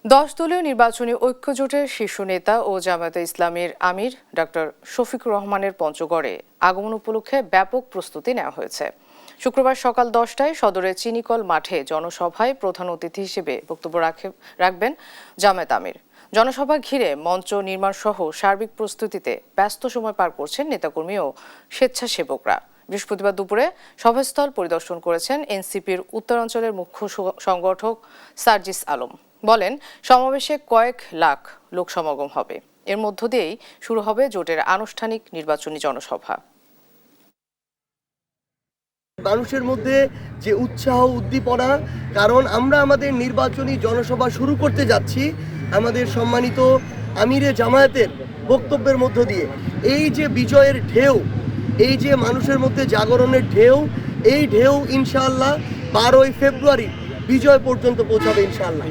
10 দলীয় নির্বাচনী ঐক্যজোটের শীর্ষ নেতা ও জামায়াতে ইসলামীর আমির ডক্টর শফিকুর রহমানের পঞ্চগড়ে আগমন উপলক্ষে ব্যাপক প্রস্তুতি নেওয়া হয়েছে। শুক্রবার সকাল 10টায় সদরের চিনিকল মাঠে জনসভায় প্রধান অতিথি হিসেবে বক্তব্য রাখবেন জামায়াত আমির। জনসভা ঘিরে মঞ্চ নির্মাণ সহ সার্বিক প্রস্তুতিতে ব্যস্ত সময় পার করছেন নেতাকর্মী ও স্বেচ্ছাসেবকরা। বৃহস্পতিবার দুপুরে সভাস্থল পরিদর্শন করেছেন এনসিপির উত্তরাঞ্চলের মুখ্য সংগঠক সার্জিস আলম। বলেন, সমাবেশে কয়েক লাখ লোক সমাগম হবে। এর মধ্য দিয়েই শুরু হবে জোটের আনুষ্ঠানিক নির্বাচনী জনসভা। মানুষের মধ্যে যে উৎসাহ উদ্দীপনা, কারণ আমরা আমাদের নির্বাচনী জনসভা শুরু করতে যাচ্ছি আমাদের সম্মানিত আমিরে জামায়াতের বক্তব্যের মধ্য দিয়ে। এই যে বিজয়ের ঢেউ, এই যে মানুষের মধ্যে জাগরণের ঢেউ, এই ঢেউ ইনশাআল্লাহ 12ই ফেব্রুয়ারি বিজয় পর্যন্ত পৌঁছাবে ইনশাআল্লাহ।